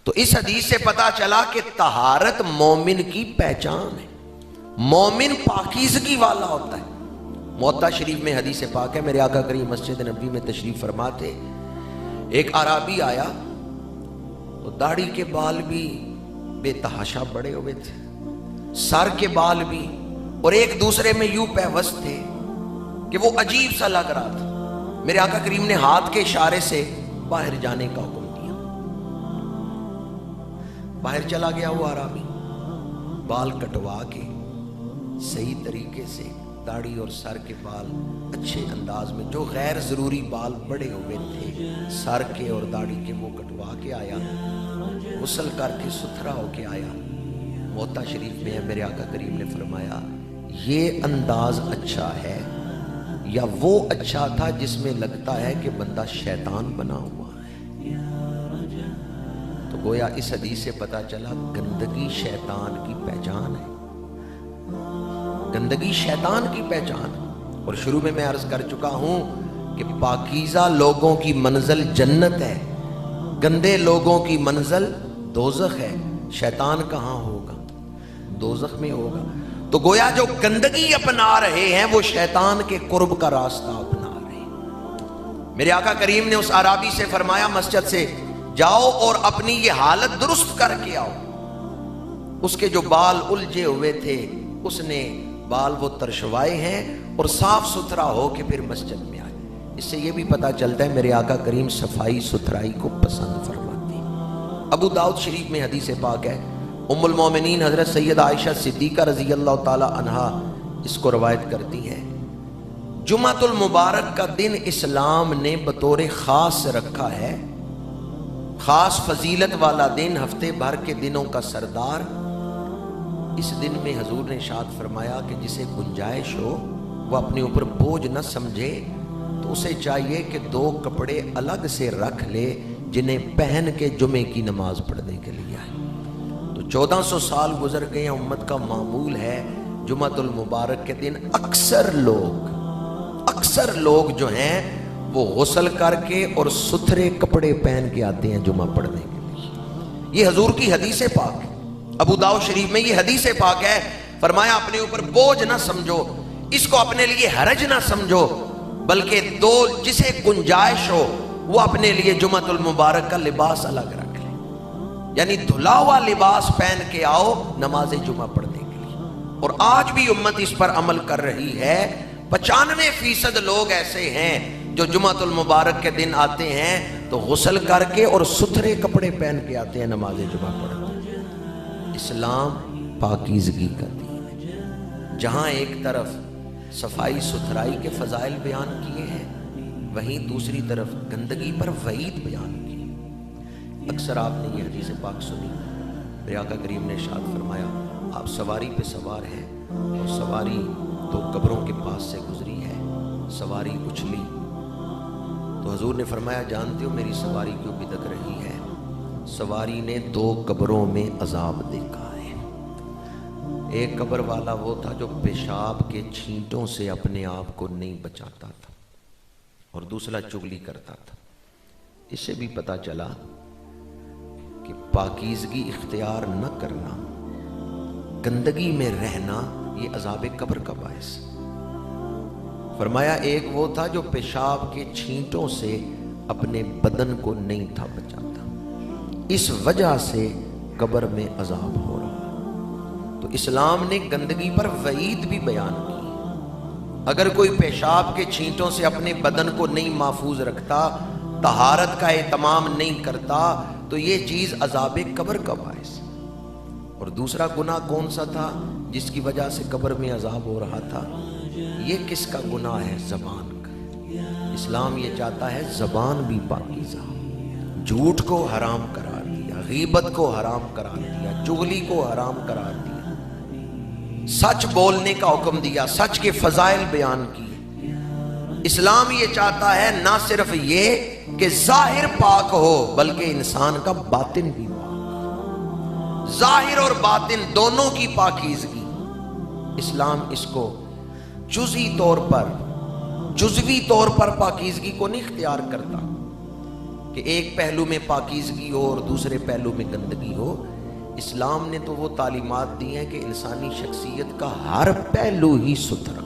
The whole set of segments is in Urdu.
تو اس حدیث سے پتا چلا کہ طہارت مومن کی پہچان ہے، مومن پاکیزگی والا ہوتا ہے۔ موطا شریف میں حدیث پاک ہے، میرے آقا کریم مسجد نبی میں تشریف فرما تھے، ایک عرابی آیا، تو داڑھی کے بال بھی بے تحاشا بڑے ہوئے تھے، سر کے بال بھی، اور ایک دوسرے میں یوں پیوست تھے کہ وہ عجیب سا لگ رہا تھا۔ میرے آقا کریم نے ہاتھ کے اشارے سے باہر جانے کا حکم دیا، باہر چلا گیا وہ عرابی، بال کٹوا کے صحیح طریقے سے داڑھی اور سر کے بال اچھے انداز میں، جو غیر ضروری بال بڑے ہوئے تھے سر کے اور داڑھی کے، وہ کٹوا کے آیا، غسل کر کے ستھرا ہو کے آیا۔ موطا شریف میں میرے آقا کریم نے فرمایا یہ انداز اچھا ہے یا وہ اچھا تھا جس میں لگتا ہے کہ بندہ شیطان بنا ہوا ہے؟ تو گویا اس حدیث سے پتا چلا گندگی شیطان کی پہچان ہے، گندگی شیطان کی پہچان ہے۔ اور شروع میں عرض کر چکا ہوں کہ پاکیزہ لوگوں کی منزل جنت ہے، گندے لوگوں کی منزل دوزخ ہے۔ شیطان کہاں ہوگا؟ دوزخ میں ہوگا۔ تو گویا جو گندگی اپنا رہے ہیں وہ شیطان کے قرب کا راستہ اپنا رہے ہیں۔ میرے آقا کریم نے اس عرابی سے فرمایا مسجد سے جاؤ اور اپنی یہ حالت درست کر کے آؤ۔ اس کے جو بال الجھے ہوئے تھے اس نے بال وہ ترشوائے ہیں اور صاف ستھرا ہو کے پھر مسجد میں آئے۔ اس سے یہ بھی پتا چلتا ہے میرے آقا کریم صفائی ستھرائی کو پسند فرماتے ہیں۔ ابو داؤد شریف میں حدیث پاک ہے، ام المومنین حضرت سید عائشہ صدیقہ رضی اللہ تعالی عنہا اس کو روایت کرتی ہیں، جمعۃ المبارک کا دن اسلام نے بطور خاص رکھا ہے، خاص فضیلت والا دن، ہفتے بھر کے دنوں کا سردار۔ اس دن میں حضور نے ارشاد فرمایا کہ جسے گنجائش ہو وہ اپنے اوپر بوجھ نہ سمجھے، تو اسے چاہیے کہ 2 کپڑے الگ سے رکھ لے جنہیں پہن کے جمعے کی نماز پڑھنے کے لیے آئے۔ تو 1400 سال گزر گئے ہیں، امت کا معمول ہے جمعۃ المبارک کے دن اکثر لوگ جو ہیں وہ غسل کر کے اور ستھرے کپڑے پہن کے آتے ہیں جمعہ پڑھنے کے لیے۔ یہ حضور کی حدیث پاک ہے، ابو داؤد شریف میں یہ حدیث پاک ہے۔ فرمایا اپنے اوپر بوجھ نہ سمجھو، اس کو اپنے لیے حرج نہ سمجھو، بلکہ جسے گنجائش ہو وہ اپنے لیے جمعۃ المبارک کا لباس الگ رکھ لے، یعنی دھلا ہوا لباس پہن کے آؤ نماز جمعہ پڑھنے کے لیے۔ اور آج بھی امت اس پر عمل کر رہی ہے۔ 95% لوگ ایسے ہیں جو جمعۃ المبارک کے دن آتے ہیں تو غسل کر کے اور ستھرے کپڑے پہن کے آتے ہیں نماز جمعہ پڑھنے۔ اسلام پاکیزگی کا دین ہے، جہاں ایک طرف صفائی ستھرائی کے فضائل بیان کیے ہیں، وہیں دوسری طرف گندگی پر وعید بیان کی۔ اکثر آپ نے یہ حدیث پاک سنی، میرے آقا کریم نے ارشاد فرمایا آپ سواری پہ سوار ہیں اور سواری 2 قبروں کے پاس سے گزری ہے، سواری اچھلی، تو حضور نے فرمایا جانتے ہو میری سواری کیوں بدک رہی ہے؟ سواری نے 2 قبروں میں عذاب دیکھا ہے۔ ایک قبر والا وہ تھا جو پیشاب کے چھینٹوں سے اپنے آپ کو نہیں بچاتا تھا، اور دوسرا چغلی کرتا تھا۔ اس سے بھی پتا چلا کہ پاکیزگی اختیار نہ کرنا، گندگی میں رہنا، یہ عذاب قبر کا باعث۔ فرمایا ایک وہ تھا جو پیشاب کے چھینٹوں سے اپنے بدن کو نہیں تھا بچاتا، اس وجہ سے قبر میں عذاب ہو رہا۔ تو اسلام نے گندگی پر وعید بھی بیان کی۔ اگر کوئی پیشاب کے چھینٹوں سے اپنے بدن کو نہیں محفوظ رکھتا، طہارت کا اہتمام نہیں کرتا، تو یہ چیز عذاب قبر کا باعث۔ اور دوسرا گناہ کون سا تھا جس کی وجہ سے قبر میں عذاب ہو رہا تھا؟ یہ کس کا گناہ ہے؟ زبان کا۔ اسلام یہ چاہتا ہے زبان بھی پاکیزہ، جھوٹ کو حرام قرار دیا، غیبت کو حرام قرار دیا، چغلی کو حرام قرار دیا، سچ بولنے کا حکم دیا، سچ کے فضائل بیان کیے۔ اسلام یہ چاہتا ہے نہ صرف یہ کہ ظاہر پاک ہو بلکہ انسان کا باطن بھی پاک، ظاہر اور باطن دونوں کی پاکیزگی۔ اسلام اس کو جزوی طور پر پاکیزگی کو نہیں اختیار کرتا کہ ایک پہلو میں پاکیزگی ہو اور دوسرے پہلو میں گندگی ہو. اسلام نے تو وہ تعلیمات دی ہیں کہ انسانی شخصیت کا ہر پہلو ہی ستھرا.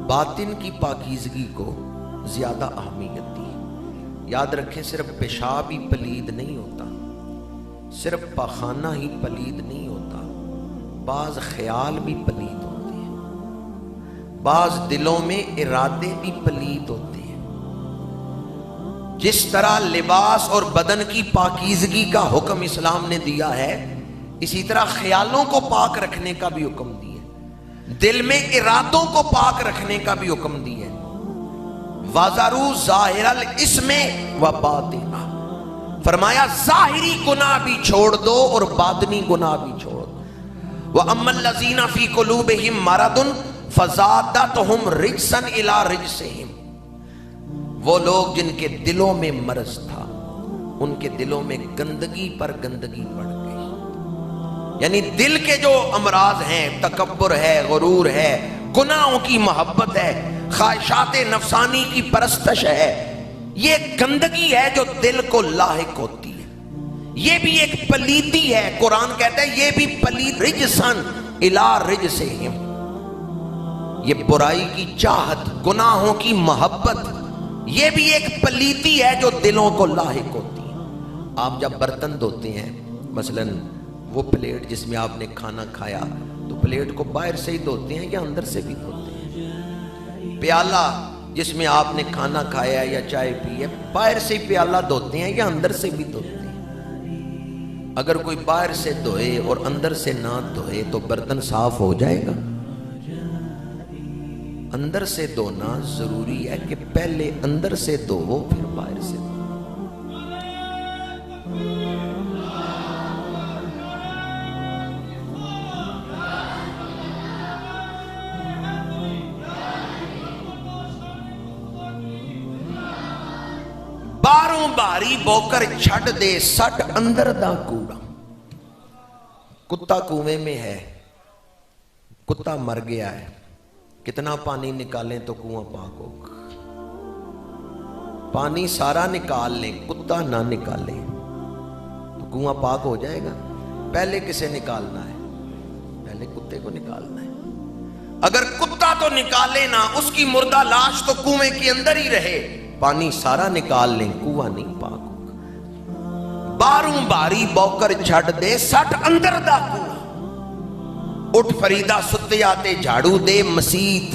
باطن کی پاکیزگی کو زیادہ اہمیت دی. یاد رکھیں صرف پیشاب ہی پلید نہیں ہوتا، صرف پاخانہ ہی پلید نہیں ہوتا، بعض خیال بھی پلید ہوتے ہیں، بعض دلوں میں ارادے بھی پلید ہوتے ہیں. جس طرح لباس اور بدن کی پاکیزگی کا حکم اسلام نے دیا ہے، اسی طرح خیالوں کو پاک رکھنے کا بھی حکم دیا، دل میں ارادوں کو پاک رکھنے کا بھی حکم دیا. وَذَرُوا ظَاهِرَ الْإِثْمِ وَبَاطِنَهُ، فرمایا ظاہری گناہ بھی چھوڑ دو اور باطنی گناہ بھی چھوڑ دو. وَأَمَّا الَّذِينَ فِي قُلُوبِهِم مَّرَضٌ فَزَادَتْهُمْ رِجْسًا إِلَىٰ رِجْسِهِمْ، وہ لوگ جن کے دلوں میں مرض تھا، ان کے دلوں میں گندگی پر گندگی بڑھ گئی. یعنی دل کے جو امراض ہیں، تکبر ہے، غرور ہے، گناہوں کی محبت ہے، خواہشات نفسانی کی پرستش ہے، یہ گندگی ہے جو دل کو لاحق ہوتی ہے. یہ بھی ایک پلیتی ہے. قرآن کہتا ہے یہ بھی پلید، رجسن الی رجسہم، یہ برائی کی چاہت، گناہوں کی محبت، یہ بھی ایک پلیتی ہے جو دلوں کو لاحق ہوتی ہے. آپ جب برتن دھوتے ہیں، مثلاً وہ پلیٹ جس میں آپ نے کھانا کھایا، تو پلیٹ کو باہر سے ہی دھوتے ہیں یا اندر سے بھی دھوتے ہیں؟ پیالہ جس میں آپ نے کھانا کھایا یا چائے پی ہے، باہر سے ہی پیالہ دھوتے ہیں یا اندر سے بھی دھوتے ہیں؟ اگر کوئی باہر سے دھوئے اور اندر سے نہ دھوئے تو برتن صاف ہو جائے گا؟ اندر سے دھونا ضروری ہے کہ پہلے اندر سے دھوو پھر باہر سے دھو. باروں باری بوکر چھٹ دے سٹ اندر دا کوڑا. کتا کنویں میں ہے، کتا مر گیا ہے، کتنا پانی نکالیں تو کنواں پاک ہوگا؟ پانی سارا نکال لیں، کتا نہ نکالیں تو کنواں پاک ہو جائے گا؟ پہلے کسے نکالنا ہے؟ پہلے کتے کو نکالنا ہے. اگر کتا تو نکالے نہ، اس کی مردہ لاش تو کنویں کے اندر ہی رہے، پانی سارا نکال لیں کنواں نہیں پاک ہوگا. باروں باری بوکر چھٹ دے سٹ اندر دا کوڑا. اٹھ فریدا ستے آتے جھاڑو دے مسیت،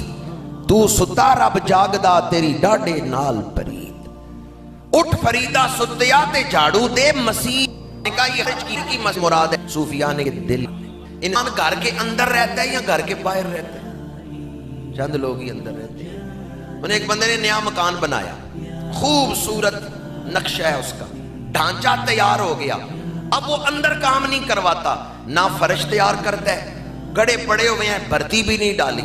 تو ستا رب جاگدا تیری ڈاڈے نال پرید. اٹھ فریدا ستے آتے جھاڑو دے مسیت، نے کہا یہ حج کی مراد ہے صوفیاء نے دل. انسان گھر کے اندر رہتا ہے یا گھر کے باہر رہتا ہے؟ چند لوگ ہی اندر رہتے ہیں. انہیں ایک بندے نے نیا مکان بنایا، خوبصورت نقشہ ہے اس کا، ڈھانچہ تیار ہو گیا. اب وہ اندر کام نہیں کرواتا، نہ فرش تیار کرتا ہے، گڑے پڑے ہوئے ہیں، بھرتی بھی نہیں ڈالی،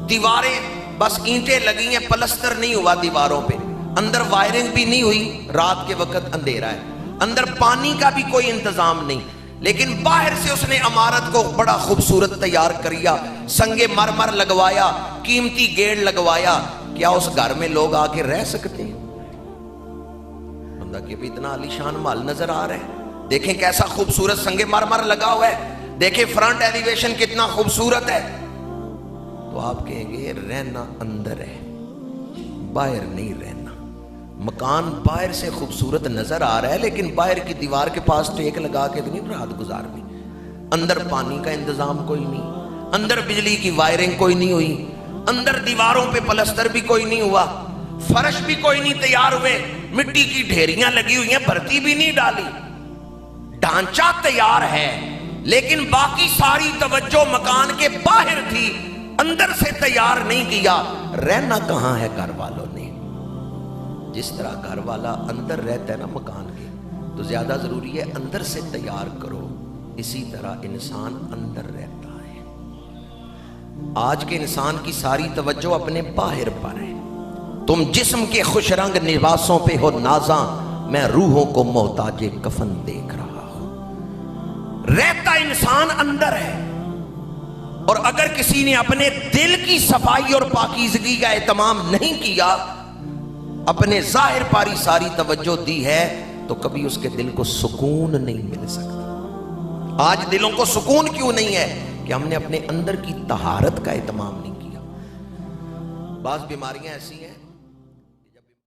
دیواریں بس اینٹیں لگی ہیں، پلستر نہیں ہوا دیواروں پہ، اندر وائرنگ بھی نہیں ہوئی، رات کے وقت اندھیرا ہے، اندر پانی کا بھی کوئی انتظام نہیں. لیکن باہر سے اس نے عمارت کو بڑا خوبصورت تیار کریا، سنگ مرمر لگوایا، قیمتی گیٹ لگوایا. کیا اس گھر میں لوگ آ کے رہ سکتے ہیں؟ بندہ کہ بھی اتنا عالی شان مال نظر آ رہا ہے، دیکھیں کیسا خوبصورت سنگ مرمر لگا ہوا ہے، دیکھیں فرنٹ ایلیویشن کتنا خوبصورت ہے. تو آپ کہیں گے رہنا اندر ہے، باہر نہیں رہنا. مکان باہر سے خوبصورت نظر آ رہا ہے لیکن باہر کی دیوار کے پاس ٹیک لگا کے نہیں رات گزارنی. اندر پانی کا انتظام کوئی نہیں، اندر بجلی کی وائرنگ کوئی نہیں ہوئی، اندر دیواروں پہ پلستر بھی کوئی نہیں ہوا، فرش بھی کوئی نہیں تیار ہوئے، مٹی کی ڈھیریاں لگی ہوئی ہیں، بھرتی بھی نہیں ڈالی. ڈھانچہ تیار ہے لیکن باقی ساری توجہ مکان کے باہر تھی، اندر سے تیار نہیں کیا. رہنا کہاں ہے گھر والوں نے؟ جس طرح گھر والا اندر رہتا ہے نا مکان کے، تو زیادہ ضروری ہے اندر سے تیار کرو. اسی طرح انسان اندر رہتا ہے. آج کے انسان کی ساری توجہ اپنے باہر پر ہے. تم جسم کے خوش رنگ لباسوں پہ ہو نازاں، میں روحوں کو محتاج کفن دیکھ رہا ہوں. رہتا انسان اندر ہے. اور اگر کسی نے اپنے دل کی صفائی اور پاکیزگی کا اہتمام نہیں کیا اپنے ظاہر پاری ساری توجہ دی ہے تو کبھی اس کے دل کو سکون نہیں مل سکتا۔ آج دلوں کو سکون کیوں نہیں ہے؟ کہ ہم نے اپنے اندر کی طہارت کا اہتمام نہیں کیا۔ بعض بیماریاں ایسی ہیں